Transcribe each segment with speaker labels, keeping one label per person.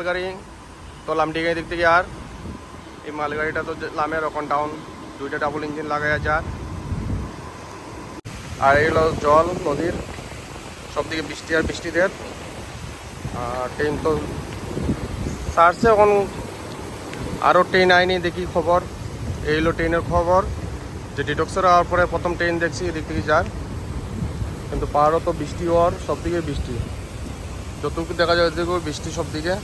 Speaker 1: মালগাড়ি তো লামডিঙ্গা দিক থেকে আর এই মালগাড়িটা তো লামের এখন ডাউন দুইটা ডাবল ইঞ্জিন লাগাই যায়। আর এগুলো জল নদীর সব দিকে বৃষ্টি আর বৃষ্টিদের। আর ট্রেন তো ছাড়ছে এখন, আরও ট্রেন আইনি দেখি খবর। এই হলো ট্রেনের খবর যে ডিটক্সের হওয়ার পরে প্রথম ট্রেন দেখছি এদিক থেকে যার, কিন্তু পাহাড়ও তো বৃষ্টি হওয়ার সব দিকে বৃষ্টি, যতটুকু দেখা যায় ওদিকেও বৃষ্টি সব দিকে।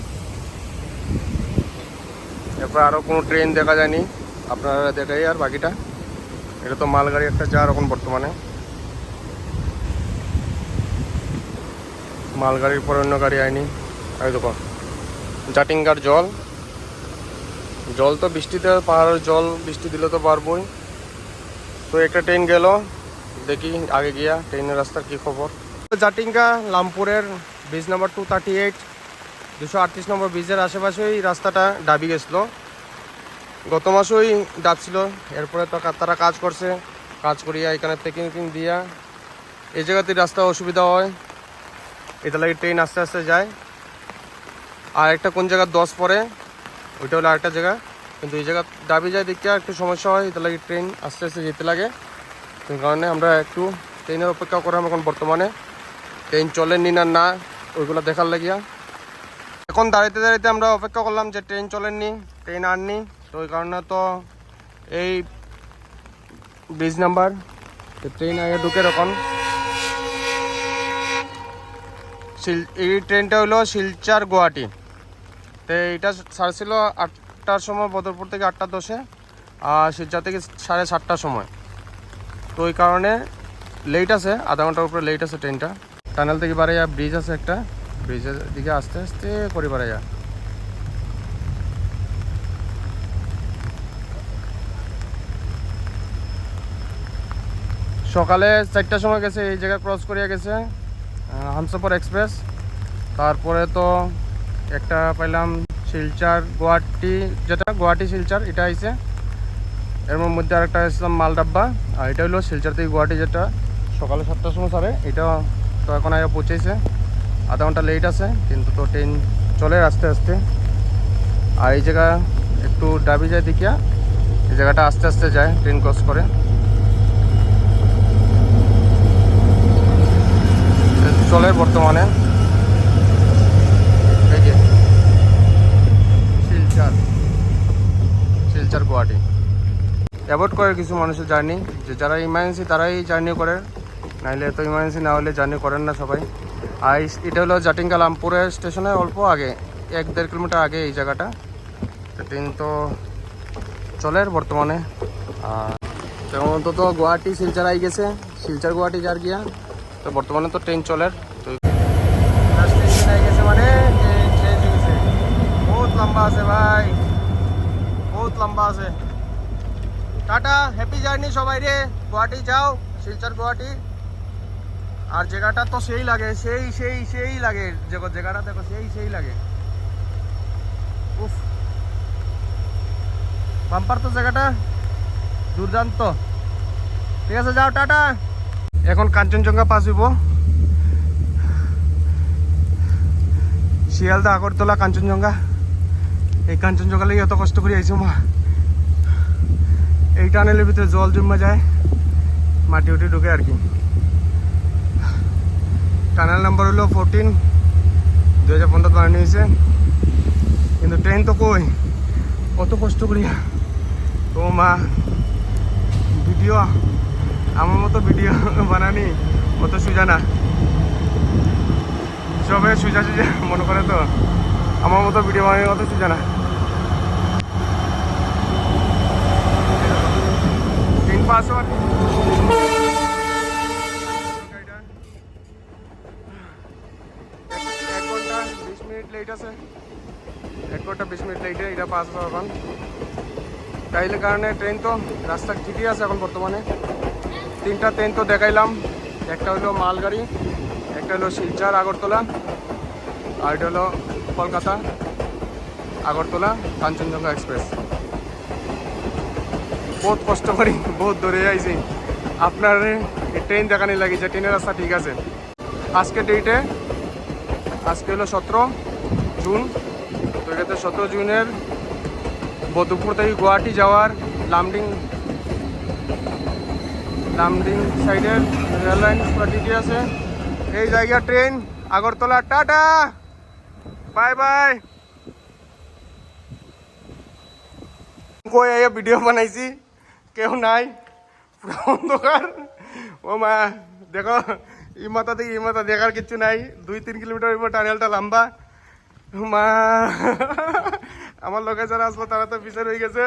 Speaker 1: এরপর আরও কোনো ট্রেন দেখা যায়নি, আপনারা দেখাই আর বাকিটা। এটা তো মালগাড়ি একটা যার এখন বর্তমানে, মালগাড়ির পরে অন্য গাড়ি আয়নি। আর দেখো জাটিঙ্গার জল, জল তো বৃষ্টিতে পাহাড়ের জল বৃষ্টি দিলে তো পারবই। তো একটা ট্রেন গেল, দেখি আগে গিয়া ট্রেনের রাস্তার কি খবর। জাটিঙ্গা লামপুরের ব্রিজ নাম্বার 238 238 নম্বর ব্রিজের আশেপাশেই রাস্তাটা ডাবি গেছিলো, গত মাসেই ডাবছিল। এরপরে তো তারা কাজ করছে, কাজ করিয়া এখানে পেকিং দিয়া এই জায়গাতে রাস্তা অসুবিধা হয়, এটা লাগে ট্রেন আস্তে আস্তে যায়। আর একটা কোন জায়গা 10 পরে ওইটা হলো আরেকটা জায়গা, কিন্তু এই জায়গা ডাবি যায় দেখতে একটু সমস্যা হয়, এটা লাগে ট্রেন আস্তে আস্তে যেতে লাগে। সেই কারণে আমরা একটু ট্রেনের অপেক্ষা করলাম এখন বর্তমানে। ট্রেন চলেনি না ওইগুলো দেখার লাগিয়া এখন দাঁড়াইতে দাঁড়াইতে আমরা অপেক্ষা করলাম যে ট্রেন চলেননি, ট্রেন আননি। তো ওই কারণে তো এই ব্রিজ নাম্বার ট্রেন আগে ঢুকে এখন। এই ট্রেনটা হলো শিলচর গুয়াহাটি। তো এইটা ছাড়ছিল 8টার সময় বদরপুর থেকে 8টা 10-এ, আর শিলচর থেকে 7:30টার সময়। তো ওই কারণে লেট আছে, আধা ঘন্টার উপরে লেট আছে ট্রেনটা। টানেল থেকে বাড়াইয়া ব্রিজ আছে একটা, ব্রিজের দিকে আস্তে আস্তে করে বাড়াইয়া। সকালে 4টার সময় গেছে, এই জায়গা ক্রস করিয়া গেছে হামসফর এক্সপ্রেস। তারপরে তো একটা পাইলাম শিলচর গুয়াহাটি, যেটা গুয়াহাটি শিলচর এটা আইছে। এর মধ্যে আরেকটা আসলাম মালডাব্বা, আর এটা হলো শিলচর থেকে গুয়াহাটি, যেটা সকালে 7টার সময় ছাড়ে। এটা তো এখন আগে পৌঁছেছে, আধা ঘন্টা লেট আছে, কিন্তু তো ট্রেন চলে আস্তে আস্তে। আর এই জায়গা একটু ডাবি যায় দেখিয়া, এই জায়গাটা আস্তে আস্তে যায় ট্রেন ক্রস করে। চলে বর্তমানে এই যে শিলচর গুয়াহাটি। অ্যাভয়েড করে কিছু মানুষের জার্নি, যে যারা ইমার্জেন্সি তারাই জার্নি করে, নাহলে এত ইমার্জেন্সি না হলে জার্নি করেন না সবাই। আর এটা হলো জাটিঙ্গা লামপুরের স্টেশনে অল্প আগে, 1-1.5 কিলোমিটার আগে এই জায়গাটা। ট্রেন তো চলে বর্তমানে। আর তেমন তো গুয়াহাটি শিলচর আই গেছে, শিলচর গুয়াহাটি যার গিয়া। তো বর্তমানে তো ট্রেন চলে, তো গেছে মানে ট্রেন চেঞ্জ হয়ে গেছে। বহুত লম্বা আছে ভাই, বহুত লম্বা আছে। টাটা, হ্যাপি জার্নি সবাই রে। গুয়াহাটি যাও, শিলচর গুয়াহাটি। আর জায়গাটা তো সেই লাগে, সেই লাগে, জায়গাটা দেখো সেই লাগে। উফ, বাম্পার তো জায়গাটা, দুর্দান্ত। ঠিক আছে, যাও, টাটা। এখন কাঞ্চনজঙ্ঘা পাস হইব, শিয়ালদা আগরতলা কাঞ্চনজঙ্ঘা। এই কাঞ্চনজঙ্ঘা লাগে এত কষ্ট করে আইছি মা। এই টানেলের ভিতরে জল জমা যায়, মাটি উঠে ঢুকে আর কি। টানেল নাম্বার হলো 14, 2015 বানানো হয়েছে। কিন্তু ট্রেন তো কই, অত কষ্ট করিয়া। তো মা ভিডিও আমার মতো ভিডিও বানানি অত সুজা না, সবাই সুজা মনে করে, তো আমার মতো ভিডিও বানানি অত সুজা না। ট্রেন পাস হওয়ার 1 ঘন্টা 20 মিনিট লেট আছে, 1 ঘন্টা 20 মিনিট লেটে এটা পাস হওয়া এখন। তাইলে কারণে ট্রেন তো রাস্তা ঠিকই আছে এখন বর্তমানে। 3টা ট্রেন তো দেখাইলাম, একটা হলো মালগাড়ি, একটা হলো শিলচর আগরতলা, আর এটা হলো কলকাতা আগরতলা কাঞ্চনজঙ্ঘা এক্সপ্রেস। বহুত কষ্ট করি, বহুত দূরে আইছি আপনার ট্রেন দেখানি লাগে যে ট্রেনের রাস্তা ঠিক আছে। আজকে ডেটে, আজকে হলো 17 জুন আমাদের 17 জুনের বদরপুর থেকে গুয়াহাটি যাওয়ার লামডিং সাইডের রেল লাইন পুরো ঠিকই আছে। এই জায়গা train Agartala. Tata, bye bye. কই এই ভিডিও বানাইছি, কেউ নাই, পুরো অন্ধকার। ও মা, দেখো ই মাথা থেকে ই মাথা দেখার কিচ্ছু নাই। 2-3 কিলোমিটার উপর টানেলটা লম্বা। মা, আমার লোকে যারা আসলো তারা তো পিছনে হয়ে গেছে।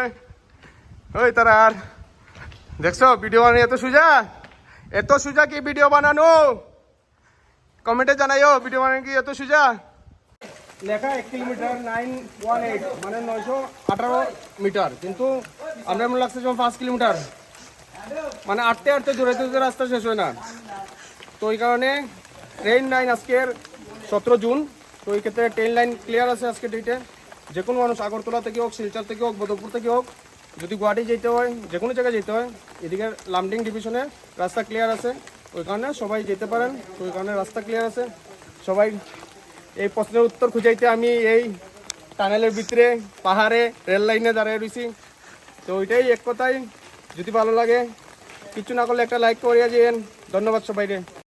Speaker 1: ওই তারা আর দেখছো ভিডিও বানানো এত সোজা কি ভিডিও বানানো? কমেন্টে জানাইও ভিডিও বানানো কি এত সোজা? লেখা 1 কিলোমিটার 918 মানে 918 মিটার, কিন্তু আমরা মনে লাগছে যেমন 5 কিলোমিটার, মানে আটতে আটতে দৌড়াইতে দৌড়াইতে রাস্তা শেষ হয় না। তো ওই কারণে ট্রেন লাইন আজকের 17 জুন, তো ওই ক্ষেত্রে ট্রেন লাইন ক্লিয়ার আছে আজকে ডেটে। যে কোনো মানুষ আগরতলা থেকে হোক, শিলচর থেকে হোক, বদরপুর থেকে হোক, যদি গুয়াহাটি যেতে হয়, যে কোনো জায়গায় যেতে হয়, এদিকে লামডিং ডিভিশনে রাস্তা ক্লিয়ার আছে, ওই কারণে সবাই যেতে পারেন। তো ওই কারণে রাস্তা ক্লিয়ার আছে। সবাই এই প্রশ্নের উত্তর খুঁজাইতে আমি এই টানেলের ভিতরে পাহাড়ে রেল লাইনে দাঁড়িয়ে রয়েছি। তো ওইটাই এক কথাই, যদি ভালো লাগে কিছু না করলে একটা লাইক করিয়া যেন। ধন্যবাদ সবাইকে।